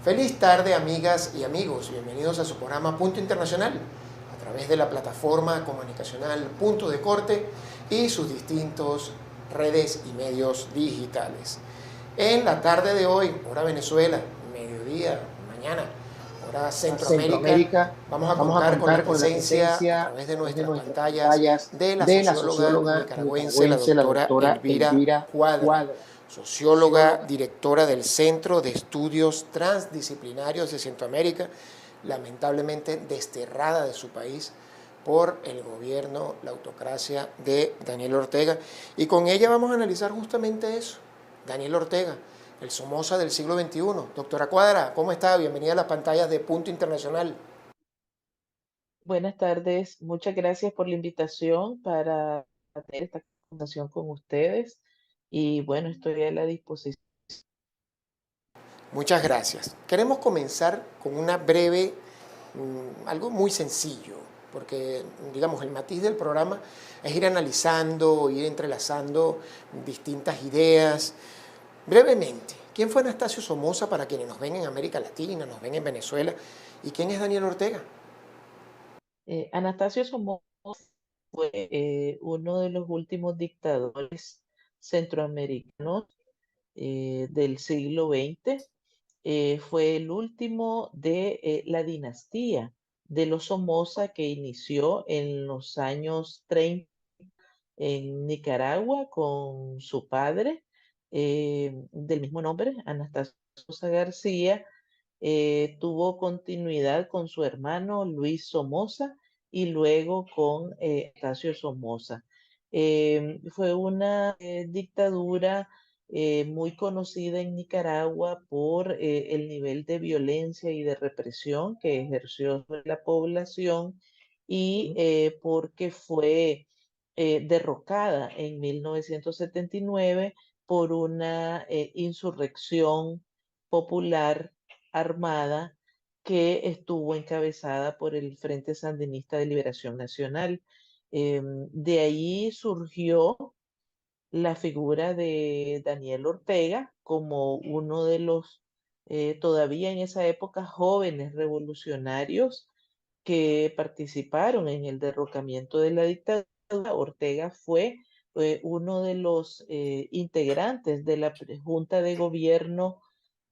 Feliz tarde, amigas y amigos. Bienvenidos a su programa Punto Internacional, a través de la plataforma comunicacional Punto de Corte y sus distintos redes y medios digitales. En la tarde de hoy, hora Venezuela, mediodía, mañana, hora Centroamérica, vamos a contar con la presencia a través de nuestras pantallas de la socióloga nicaragüense, la doctora Elvira Cuadra, socióloga, directora del Centro de Estudios Transdisciplinarios de Centroamérica, lamentablemente desterrada de su país por el gobierno, la autocracia de Daniel Ortega. Y con ella vamos a analizar justamente eso. Daniel Ortega, el Somoza del siglo XXI. Doctora Cuadra, ¿cómo está? Bienvenida a las pantallas de Punto Internacional. Buenas tardes, muchas gracias por la invitación para tener esta conversación con ustedes y bueno, estoy a la disposición. Muchas gracias. Queremos comenzar con una breve, algo muy sencillo, porque digamos el matiz del programa es ir analizando, ir entrelazando distintas ideas. Brevemente, ¿quién fue Anastasio Somoza para quienes nos ven en América Latina, nos ven en Venezuela? ¿Y quién es Daniel Ortega? Anastasio Somoza fue uno de los últimos dictadores centroamericanos del siglo XX. Fue el último de la dinastía de los Somoza que inició en los años 30 en Nicaragua con su padre, del mismo nombre, Anastasio Somoza García. Tuvo continuidad con su hermano Luis Somoza y luego con Anastasio Somoza. Fue una dictadura muy conocida en Nicaragua por el nivel de violencia y de represión que ejerció sobre la población y porque fue derrocada en 1979 por una insurrección popular armada que estuvo encabezada por el Frente Sandinista de Liberación Nacional. De ahí surgió la figura de Daniel Ortega como uno de los todavía en esa época jóvenes revolucionarios que participaron en el derrocamiento de la dictadura. Ortega fue uno de los integrantes de la Junta de Gobierno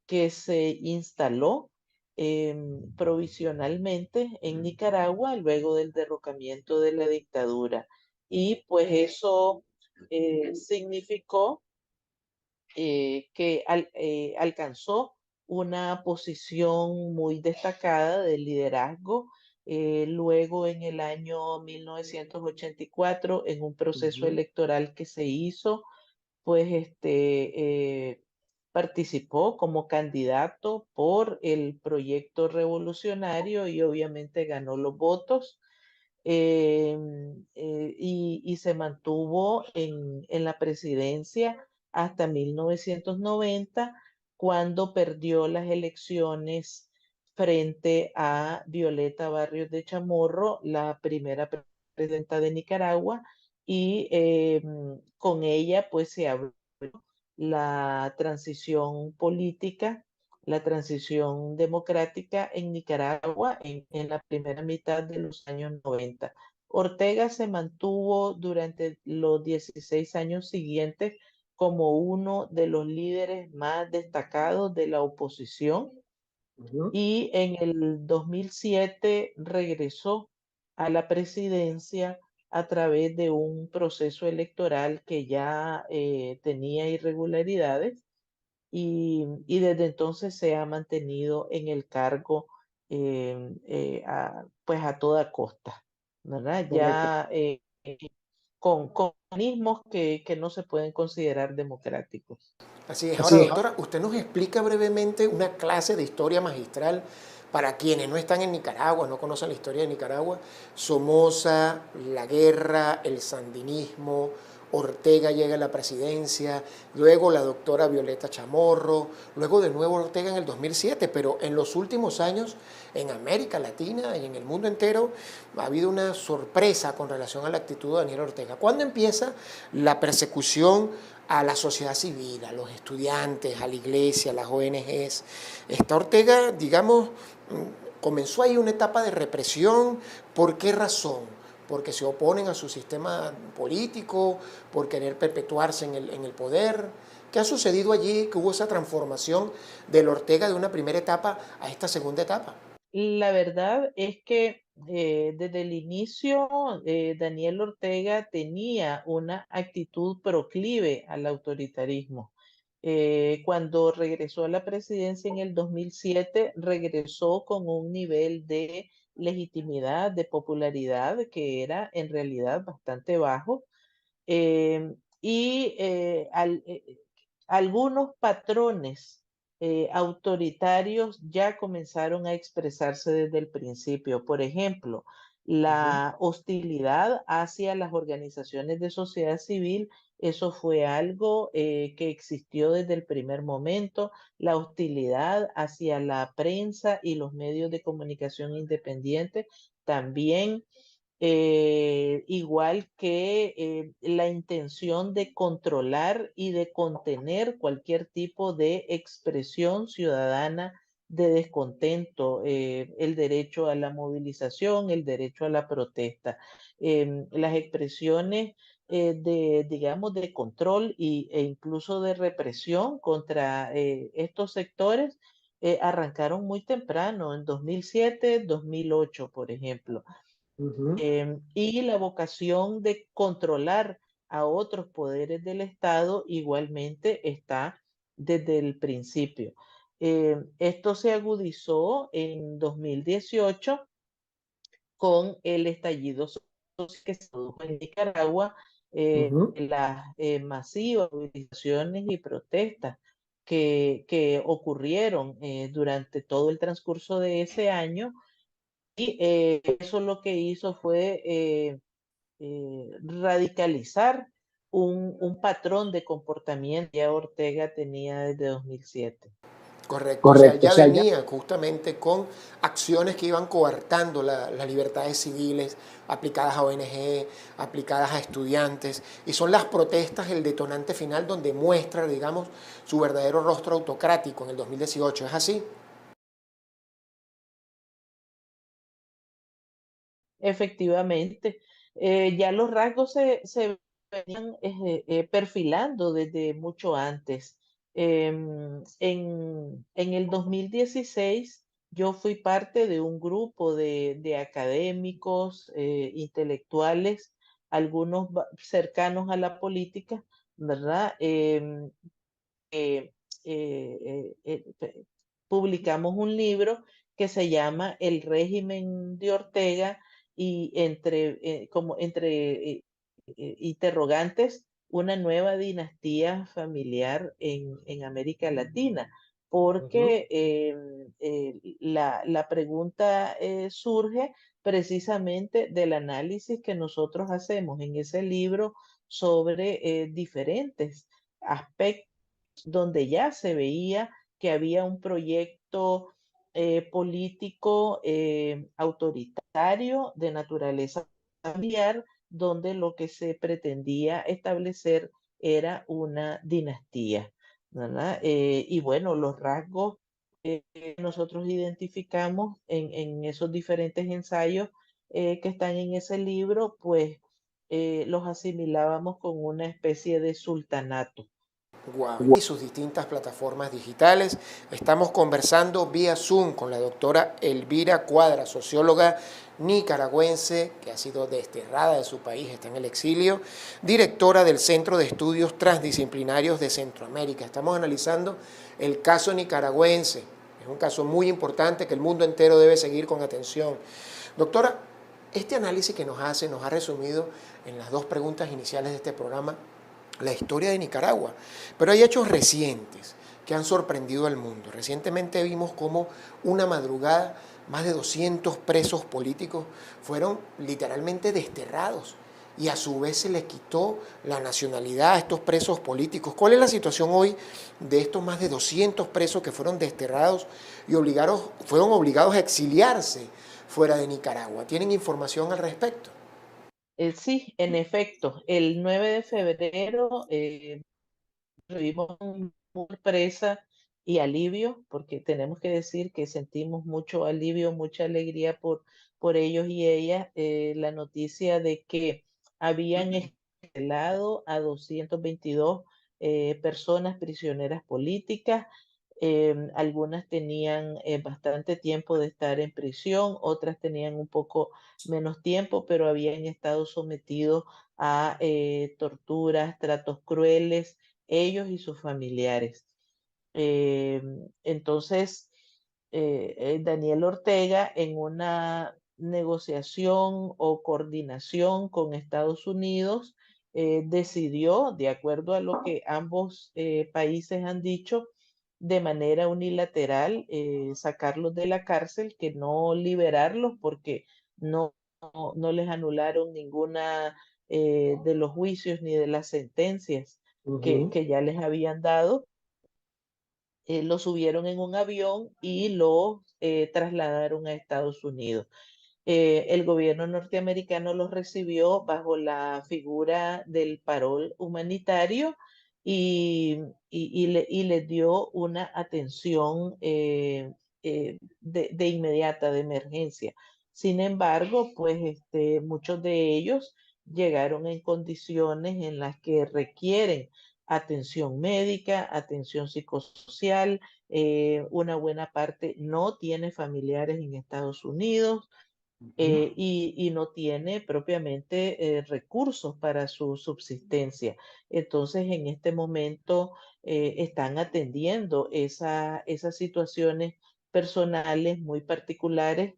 que se instaló provisionalmente en Nicaragua luego del derrocamiento de la dictadura. Y pues eso significó que alcanzó una posición muy destacada de liderazgo. Luego, en el año 1984, en un proceso electoral que se hizo, pues participó como candidato por el proyecto revolucionario y obviamente ganó los votos. Y se mantuvo en la presidencia hasta 1990, cuando perdió las elecciones frente a Violeta Barrios de Chamorro, la primera presidenta de Nicaragua, y con ella pues se abrió la transición política, la transición democrática en Nicaragua en la primera mitad de los años 90. Ortega se mantuvo durante los 16 años siguientes como uno de los líderes más destacados de la oposición y en el 2007 regresó a la presidencia a través de un proceso electoral que ya tenía irregularidades y desde entonces se ha mantenido en el cargo pues a toda costa, ¿verdad? Correcto. Ya con mecanismos que no se pueden considerar democráticos. Así es. Ahora, Así es. doctora, usted nos explica brevemente una clase de historia magistral para quienes no están en Nicaragua, no conocen la historia de Nicaragua. Somoza, la guerra, el sandinismo, Ortega llega a la presidencia, luego la doctora Violeta Chamorro, luego de nuevo Ortega en el 2007, pero en los últimos años en América Latina y en el mundo entero ha habido una sorpresa con relación a la actitud de Daniel Ortega. ¿Cuándo empieza la persecución a la sociedad civil, a los estudiantes, a la iglesia, a las ONGs. Esta Ortega, digamos, comenzó ahí una etapa de represión. ¿Por qué razón? Porque se oponen a su sistema político, por querer perpetuarse en el poder. ¿Qué ha sucedido allí? Que hubo esa transformación del Ortega de una primera etapa a esta segunda etapa. La verdad es que desde el inicio Daniel Ortega tenía una actitud proclive al autoritarismo. Cuando regresó a la presidencia en el 2007, regresó con un nivel de legitimidad, de popularidad que era en realidad bastante bajo. Y algunos patrones autoritarios ya comenzaron a expresarse desde el principio. Por ejemplo, Ujú, la hostilidad hacia las organizaciones de sociedad civil, eso fue algo que existió desde el primer momento. La hostilidad hacia la prensa y los medios de comunicación independientes también, igual que la intención de controlar y de contener cualquier tipo de expresión ciudadana de descontento, el derecho a la movilización, el derecho a la protesta. Las expresiones digamos, de control e incluso de represión contra estos sectores arrancaron muy temprano, en 2007, 2008, por ejemplo. ujú. Y la vocación de controlar a otros poderes del Estado igualmente está desde el principio. Esto se agudizó en 2018 con el estallido social que se produjo en Nicaragua, Ujú. las masivas movilizaciones y protestas que ocurrieron durante todo el transcurso de ese año, y eso lo que hizo fue radicalizar un patrón de comportamiento que ya Ortega tenía desde 2007. Correcto, o sea, Correcto, o ya sea, ya. venía justamente con acciones que iban coartando las libertades civiles aplicadas a ONG, aplicadas a estudiantes, y son las protestas el detonante final donde muestra, digamos, su verdadero rostro autocrático en el 2018. ¿Es así? Efectivamente, ya los rasgos se venían perfilando desde mucho antes. En el 2016 yo fui parte de un grupo de académicos, intelectuales, algunos cercanos a la política, ¿verdad? Eh, publicamos un libro que se llama El régimen de Ortega, y como entre interrogantes, una nueva dinastía familiar en América Latina, Ujú. porque la pregunta surge precisamente del análisis que nosotros hacemos en ese libro sobre diferentes aspectos donde ya se veía que había un proyecto político autoritario de naturaleza familiar, donde lo que se pretendía establecer era una dinastía, ¿verdad? Y bueno, los rasgos que nosotros identificamos en esos diferentes ensayos que están en ese libro, pues los asimilábamos con una especie de sultanato. Wow. Y sus distintas plataformas digitales. Estamos conversando vía Zoom con la doctora Elvira Cuadra, socióloga nicaragüense que ha sido desterrada de su país, está en el exilio, directora del Centro de Estudios Transdisciplinarios de Centroamérica. Estamos analizando el caso nicaragüense. Es un caso muy importante que el mundo entero debe seguir con atención. Doctora, este análisis que nos hace nos ha resumido en las dos preguntas iniciales de este programa la historia de Nicaragua. Pero hay hechos recientes que han sorprendido al mundo. Recientemente vimos cómo una madrugada más de 200 presos políticos fueron literalmente desterrados y a su vez se les quitó la nacionalidad a estos presos políticos. ¿Cuál es la situación hoy de estos más de 200 presos que fueron desterrados y fueron obligados a exiliarse fuera de Nicaragua? ¿Tienen información al respecto? Sí, en efecto, el 9 de febrero recibimos con sorpresa y alivio, porque tenemos que decir que sentimos mucho alivio, mucha alegría por ellos y ellas, la noticia de que habían escalado a 222 personas prisioneras políticas. Algunas tenían bastante tiempo de estar en prisión, otras tenían un poco menos tiempo, pero habían estado sometidos a torturas, tratos crueles, ellos y sus familiares. Eh, entonces, Daniel Ortega, en una negociación o coordinación con Estados Unidos, decidió, de acuerdo a lo que ambos países han dicho, de manera unilateral, sacarlos de la cárcel, que no liberarlos porque no les anularon ninguna de los juicios ni de las sentencias Ujú. que ya les habían dado. Lo subieron en un avión y lo trasladaron a Estados Unidos. El gobierno norteamericano los recibió bajo la figura del parol humanitario y les dio una atención de inmediata, de emergencia. Sin embargo, pues muchos de ellos llegaron en condiciones en las que requieren atención médica, atención psicosocial. Una buena parte no tiene familiares en Estados Unidos Ujú. y no tiene propiamente recursos para su subsistencia. Entonces, en este momento están atendiendo esas situaciones personales muy particulares.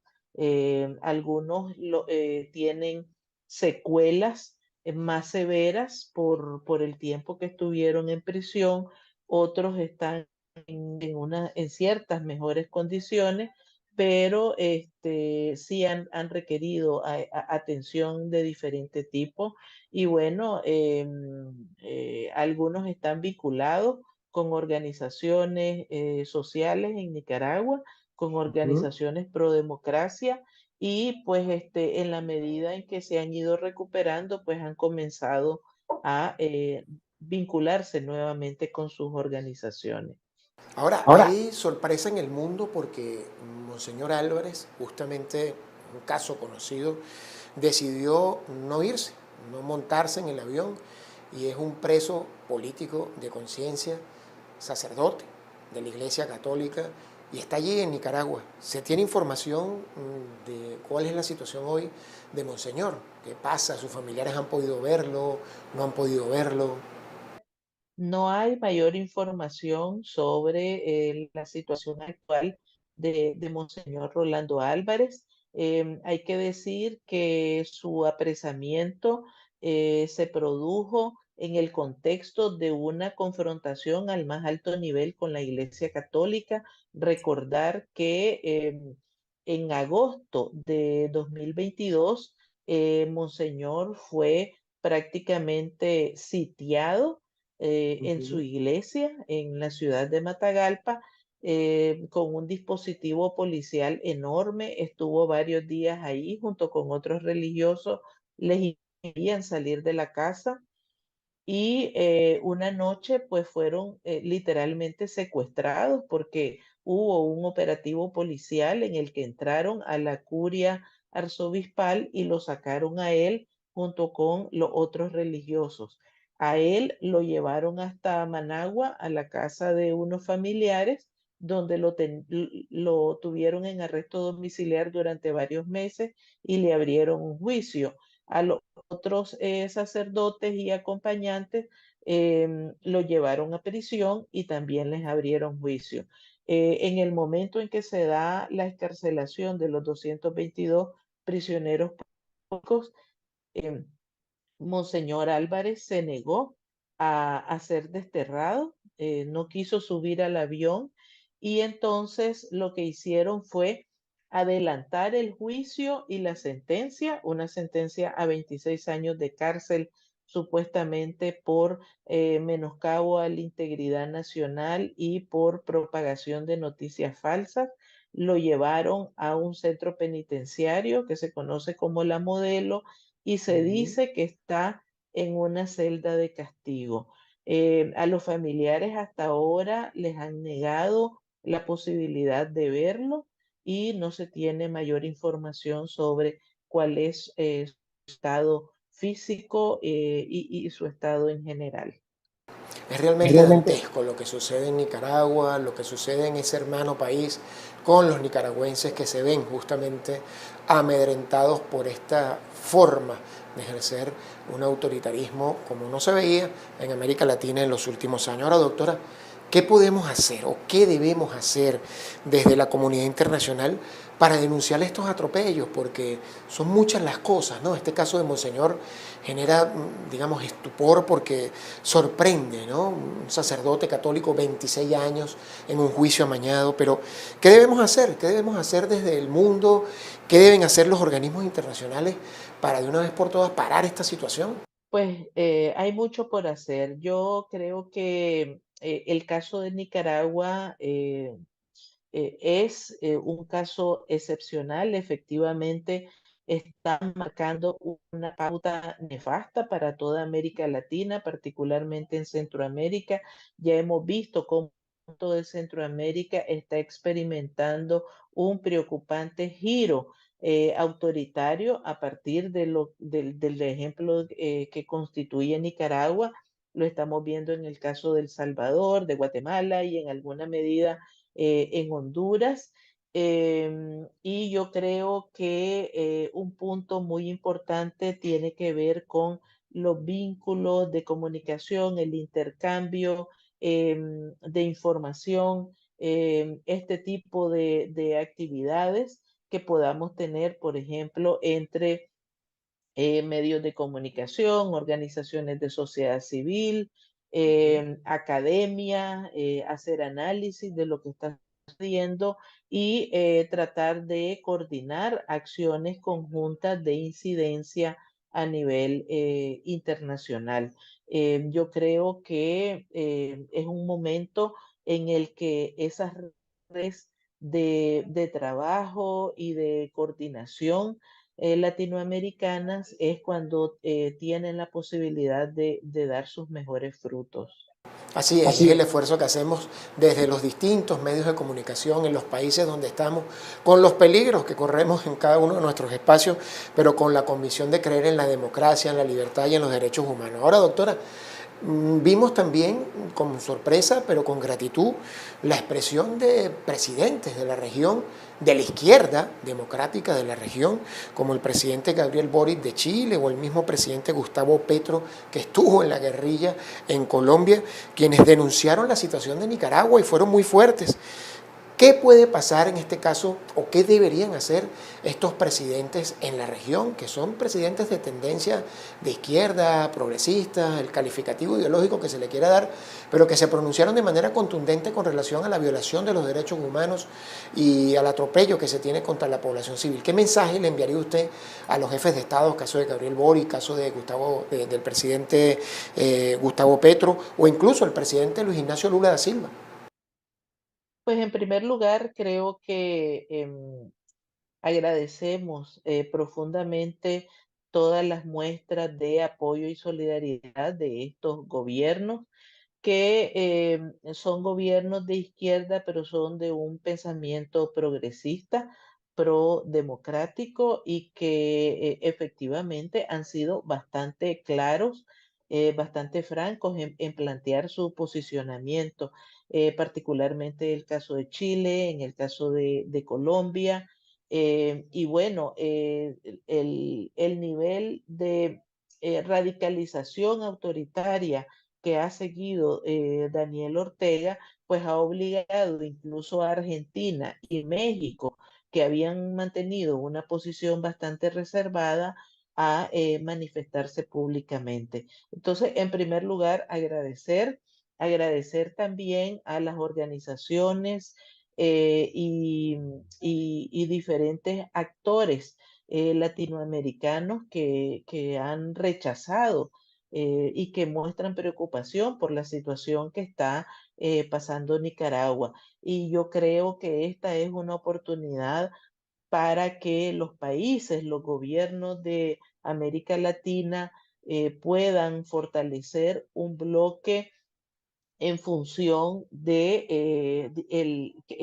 Algunos tienen secuelas más severas por el tiempo que estuvieron en prisión, otros están en ciertas mejores condiciones, pero sí han requerido atención de diferente tipo. Y bueno, algunos están vinculados con organizaciones sociales en Nicaragua, con Ujú. organizaciones pro democracia, y pues en la medida en que se han ido recuperando, pues han comenzado a vincularse nuevamente con sus organizaciones. Ahora, hay sorpresa en el mundo porque Monseñor Álvarez, justamente un caso conocido, decidió no irse, no montarse en el avión y es un preso político de conciencia, sacerdote de la Iglesia Católica y está allí en Nicaragua. ¿Se tiene información de cuál es la situación hoy de Monseñor? ¿Qué pasa? ¿Sus familiares han podido verlo? ¿No han podido verlo? No hay mayor información sobre la situación actual de Monseñor Rolando Álvarez. Hay que decir que su apresamiento se produjo en el contexto de una confrontación al más alto nivel con la Iglesia Católica. Recordar que en agosto de 2022, Monseñor fue prácticamente sitiado en su Ujú. iglesia en la ciudad de Matagalpa, con un dispositivo policial enorme. Estuvo varios días ahí junto con otros religiosos, les impedían salir de la casa y una noche pues fueron literalmente secuestrados porque hubo un operativo policial en el que entraron a la curia arzobispal y lo sacaron a él junto con los otros religiosos. A él lo llevaron hasta Managua, a la casa de unos familiares, donde lo tuvieron en arresto domiciliar durante varios meses y le abrieron un juicio. A los otros sacerdotes y acompañantes lo llevaron a prisión y también les abrieron juicio. En el momento en que se da la excarcelación de los 222 prisioneros políticos, eh, Monseñor Álvarez se negó a ser desterrado, no quiso subir al avión y entonces lo que hicieron fue adelantar el juicio y la sentencia, una sentencia a 26 años de cárcel supuestamente por menoscabo a la integridad nacional y por propagación de noticias falsas. Lo llevaron a un centro penitenciario que se conoce como La Modelo y se Ujú. dice que está en una celda de castigo. A los familiares hasta ahora les han negado la posibilidad de verlo y no se tiene mayor información sobre cuál es su estado físico y su estado en general. Es realmente dantesco lo que sucede en Nicaragua, lo que sucede en ese hermano país con los nicaragüenses que se ven justamente amedrentados por esta forma de ejercer un autoritarismo como no se veía en América Latina en los últimos años. Ahora, doctora, ¿qué podemos hacer o qué debemos hacer desde la comunidad internacional para denunciar estos atropellos? Porque son muchas las cosas, ¿no? Este caso de Monseñor genera, digamos, estupor porque sorprende, ¿no? Un sacerdote católico, 26 años, en un juicio amañado, pero ¿qué debemos hacer? ¿Qué debemos hacer desde el mundo? ¿Qué deben hacer los organismos internacionales para de una vez por todas parar esta situación? Pues hay mucho por hacer. Yo creo que el caso de Nicaragua es un caso excepcional. Efectivamente, está marcando una pauta nefasta para toda América Latina, particularmente en Centroamérica. Ya hemos visto cómo todo Centroamérica está experimentando un preocupante giro autoritario a partir del ejemplo que constituye Nicaragua. Lo estamos viendo en el caso de El Salvador, de Guatemala y en alguna medida en Honduras. Y yo creo que un punto muy importante tiene que ver con los vínculos de comunicación, el intercambio de información, este tipo de actividades que podamos tener, por ejemplo, entre medios de comunicación, organizaciones de sociedad civil, academia, hacer análisis de lo que está sucediendo y tratar de coordinar acciones conjuntas de incidencia a nivel internacional. Yo creo que es un momento en el que esas redes de trabajo y de coordinación latinoamericanas es cuando tienen la posibilidad de dar sus mejores frutos. Así es, y es el esfuerzo que hacemos desde los distintos medios de comunicación en los países donde estamos, con los peligros que corremos en cada uno de nuestros espacios, pero con la convicción de creer en la democracia, en la libertad y en los derechos humanos. Ahora, doctora, vimos también con sorpresa, pero con gratitud, la expresión de presidentes de la región, de la izquierda democrática de la región, como el presidente Gabriel Boric de Chile o el mismo presidente Gustavo Petro, que estuvo en la guerrilla en Colombia, quienes denunciaron la situación de Nicaragua y fueron muy fuertes. ¿Qué puede pasar en este caso o qué deberían hacer estos presidentes en la región, que son presidentes de tendencia de izquierda, progresista, el calificativo ideológico que se le quiera dar, pero que se pronunciaron de manera contundente con relación a la violación de los derechos humanos y al atropello que se tiene contra la población civil? ¿Qué mensaje le enviaría usted a los jefes de Estado, caso de Gabriel Boric, caso de del presidente Gustavo Petro o incluso el presidente Luis Ignacio Lula da Silva? Pues en primer lugar, creo que agradecemos profundamente todas las muestras de apoyo y solidaridad de estos gobiernos que son gobiernos de izquierda, pero son de un pensamiento progresista, pro-democrático y que efectivamente han sido bastante claros, bastante francos en plantear su posicionamiento, particularmente el caso de Chile, en el caso de Colombia. Y bueno, el nivel de radicalización autoritaria que ha seguido Daniel Ortega, pues ha obligado incluso a Argentina y México, que habían mantenido una posición bastante reservada, a manifestarse públicamente. Entonces, en primer lugar, agradecer también a las organizaciones y diferentes actores latinoamericanos que han rechazado y que muestran preocupación por la situación que está pasando Nicaragua. Y yo creo que esta es una oportunidad para que los países, los gobiernos de América Latina puedan fortalecer un bloque en función de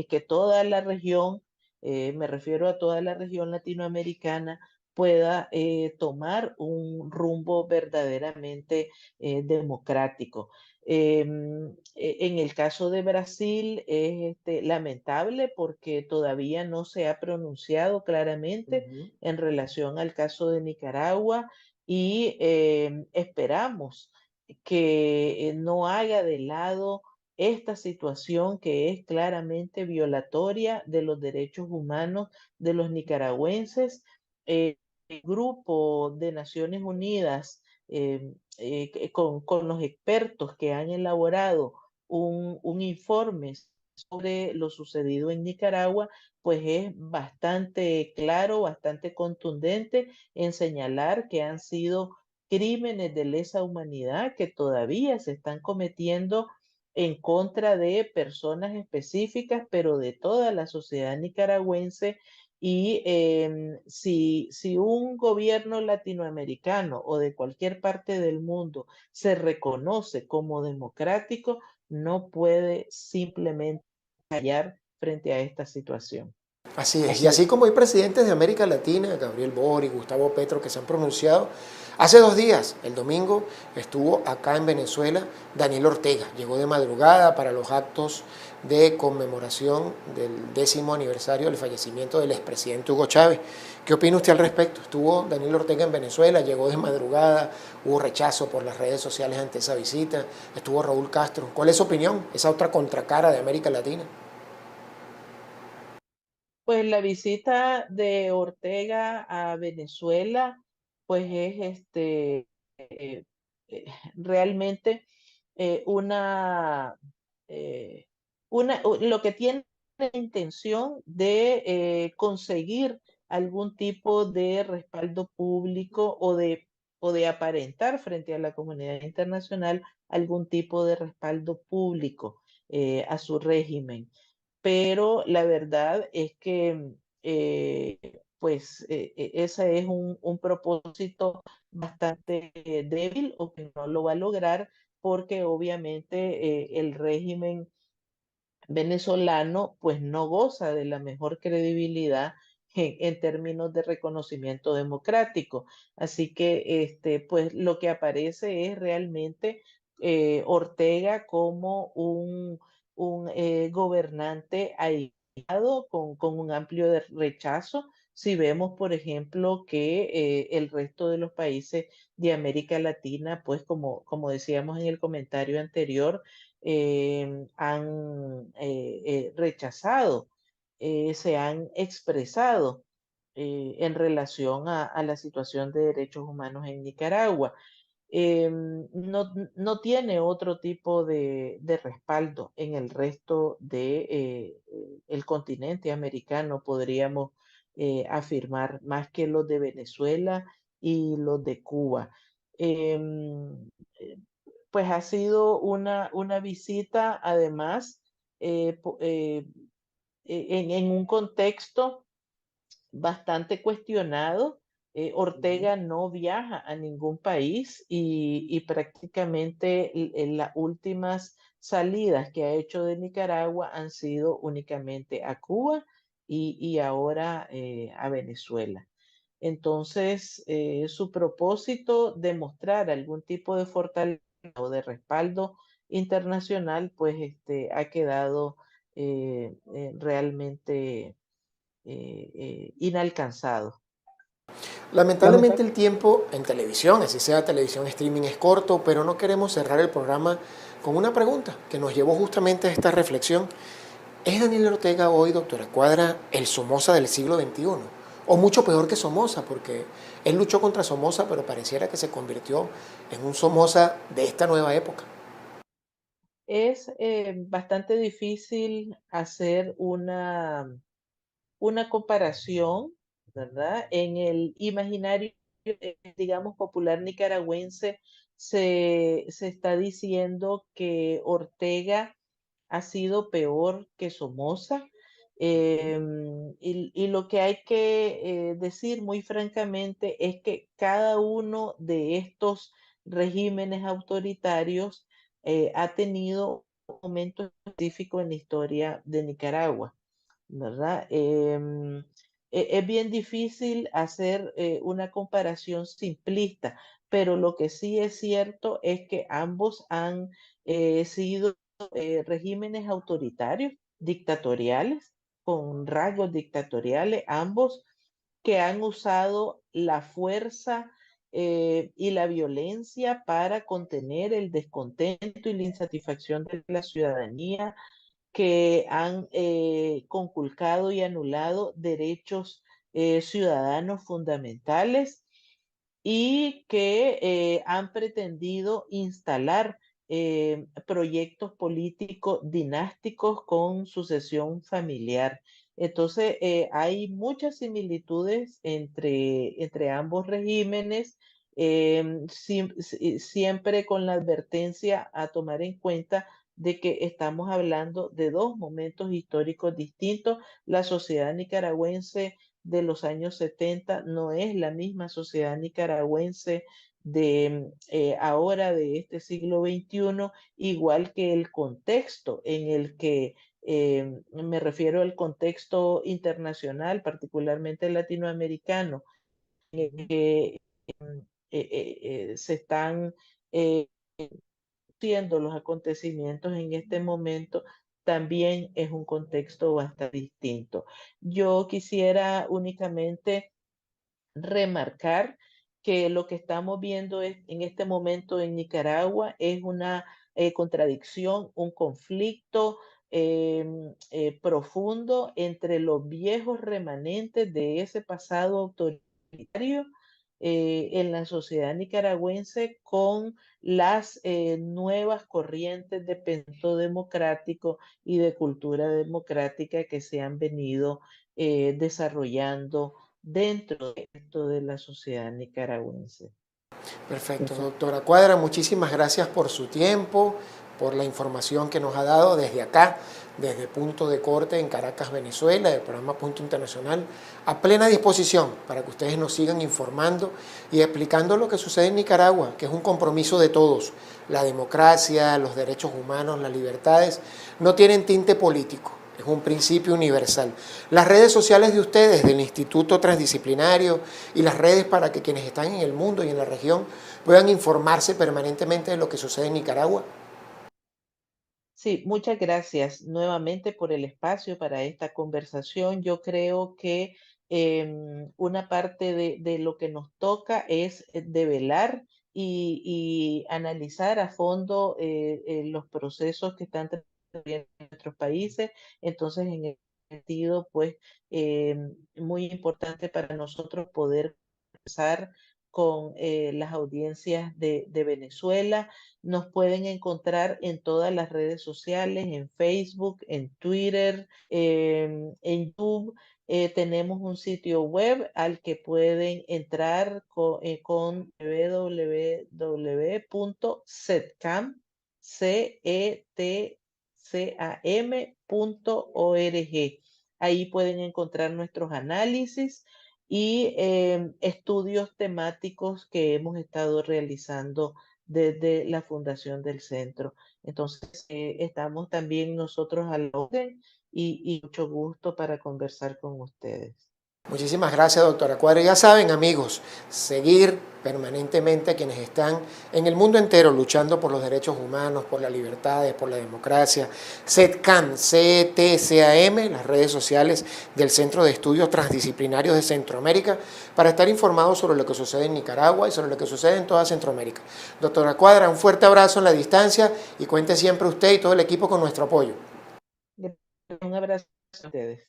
que toda la región, me refiero a toda la región latinoamericana, pueda tomar un rumbo verdaderamente democrático. En el caso de Brasil es lamentable porque todavía no se ha pronunciado claramente Ujú. en relación al caso de Nicaragua y esperamos que no haga de lado esta situación que es claramente violatoria de los derechos humanos de los nicaragüenses. El grupo de Naciones Unidas, con los expertos que han elaborado un informe sobre lo sucedido en Nicaragua, pues es bastante claro, bastante contundente en señalar que han sido crímenes de lesa humanidad que todavía se están cometiendo en contra de personas específicas, pero de toda la sociedad nicaragüense. Y si un gobierno latinoamericano o de cualquier parte del mundo se reconoce como democrático, no puede simplemente callar frente a esta situación. Así es, y así como hay presidentes de América Latina, Gabriel Boric, Gustavo Petro, que se han pronunciado, hace 2 días, el domingo, estuvo acá en Venezuela Daniel Ortega, llegó de madrugada para los actos de conmemoración del 10º aniversario del fallecimiento del expresidente Hugo Chávez. ¿Qué opina usted al respecto? Estuvo Daniel Ortega en Venezuela, llegó de madrugada, hubo rechazo por las redes sociales ante esa visita, estuvo Raúl Castro. ¿Cuál es su opinión? Esa otra contracara de América Latina. Pues la visita de Ortega a Venezuela, pues es eh, realmente una, eh, lo que tiene la intención de conseguir algún tipo de respaldo público o de aparentar frente a la comunidad internacional algún tipo de respaldo público a su régimen, pero la verdad es que ese es un propósito bastante débil o que no lo va a lograr porque obviamente el régimen venezolano pues no goza de la mejor credibilidad en términos de reconocimiento democrático. Así que pues lo que aparece es realmente Ortega como un gobernante aislado con un amplio rechazo. Si vemos, por ejemplo, que el resto de los países de América Latina, pues como decíamos en el comentario anterior, han rechazado, se han expresado en relación a la situación de derechos humanos en Nicaragua. No tiene otro tipo de respaldo en el resto de el continente americano, podríamos afirmar, más que los de Venezuela y los de Cuba. Em, eh, pues ha sido una visita, además, en un contexto bastante cuestionado. Ortega no viaja a ningún país y prácticamente en las últimas salidas que ha hecho de Nicaragua han sido únicamente a Cuba y ahora a Venezuela. Entonces, su propósito de mostrar algún tipo de fortaleza o de respaldo internacional, pues ha quedado realmente inalcanzado. Lamentablemente el tiempo en televisión, así sea televisión streaming, es corto, pero no queremos cerrar el programa con una pregunta que nos llevó justamente a esta reflexión. ¿Es Daniel Ortega hoy, doctora Cuadra, el Somoza del siglo XXI? O mucho peor que Somoza, porque él luchó contra Somoza, pero pareciera que se convirtió en un Somoza de esta nueva época. Es bastante difícil hacer una comparación, ¿verdad? En el imaginario, digamos, popular nicaragüense se está diciendo que Ortega ha sido peor que Somoza. Y lo que hay que decir muy francamente es que cada uno de estos regímenes autoritarios ha tenido un momento específico en la historia de Nicaragua, ¿verdad? Es bien difícil hacer una comparación simplista, pero lo que sí es cierto es que ambos han sido regímenes autoritarios, dictatoriales, con rasgos dictatoriales, ambos que han usado la fuerza y la violencia para contener el descontento y la insatisfacción de la ciudadanía, que han conculcado y anulado derechos ciudadanos fundamentales y que han pretendido instalar proyectos políticos dinásticos con sucesión familiar. Entonces, hay muchas similitudes entre ambos regímenes, siempre con la advertencia a tomar en cuenta de que estamos hablando de dos momentos históricos distintos. La sociedad nicaragüense de los años 70 no es la misma sociedad nicaragüense de ahora, de este siglo XXI, igual que el contexto en el que me refiero al contexto internacional, particularmente latinoamericano, que se están eh, siendo los acontecimientos en este momento, también es un contexto bastante distinto. Yo quisiera únicamente remarcar que lo que estamos viendo en este momento en Nicaragua es una contradicción, un conflicto profundo entre los viejos remanentes de ese pasado autoritario en la sociedad nicaragüense con las nuevas corrientes de pensamiento democrático y de cultura democrática que se han venido desarrollando dentro de esto de la sociedad nicaragüense. Perfecto, doctora Cuadra, muchísimas gracias por su tiempo, por la información que nos ha dado desde acá, desde Punto de Corte en Caracas, Venezuela, del programa Punto Internacional, a plena disposición para que ustedes nos sigan informando y explicando lo que sucede en Nicaragua, que es un compromiso de todos. La democracia, los derechos humanos, las libertades no tienen tinte político. Es un principio universal. Las redes sociales de ustedes, del Instituto Transdisciplinario, y las redes para que quienes están en el mundo y en la región puedan informarse permanentemente de lo que sucede en Nicaragua. Sí, muchas gracias nuevamente por el espacio para esta conversación. Yo creo que una parte de lo que nos toca es develar y analizar a fondo los procesos que están transcurriendo en nuestros países. Entonces, en ese sentido, pues, muy importante para nosotros poder conversar con las audiencias de Venezuela. Nos pueden encontrar en todas las redes sociales, en Facebook, en Twitter, en YouTube. Tenemos un sitio web al que pueden entrar con www.cetcam.org. Ahí pueden encontrar nuestros análisis y estudios temáticos que hemos estado realizando desde la fundación del centro. Entonces, estamos también nosotros a la orden y mucho gusto para conversar con ustedes. Muchísimas gracias, doctora Cuadra. Ya saben, amigos, seguir permanentemente a quienes están en el mundo entero luchando por los derechos humanos, por las libertades, por la democracia. CETCAM, CETCAM, las redes sociales del Centro de Estudios Transdisciplinarios de Centroamérica, para estar informados sobre lo que sucede en Nicaragua y sobre lo que sucede en toda Centroamérica. Doctora Cuadra, un fuerte abrazo en la distancia y cuente siempre usted y todo el equipo con nuestro apoyo. Un abrazo a ustedes.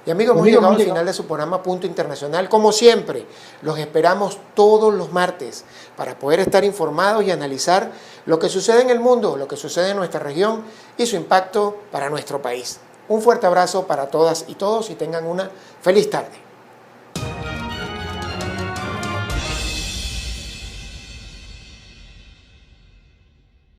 Y amigos, hemos llegado al final de su programa Punto Internacional. Como siempre, los esperamos todos los martes para poder estar informados y analizar lo que sucede en el mundo, lo que sucede en nuestra región y su impacto para nuestro país. Un fuerte abrazo para todas y todos y tengan una feliz tarde.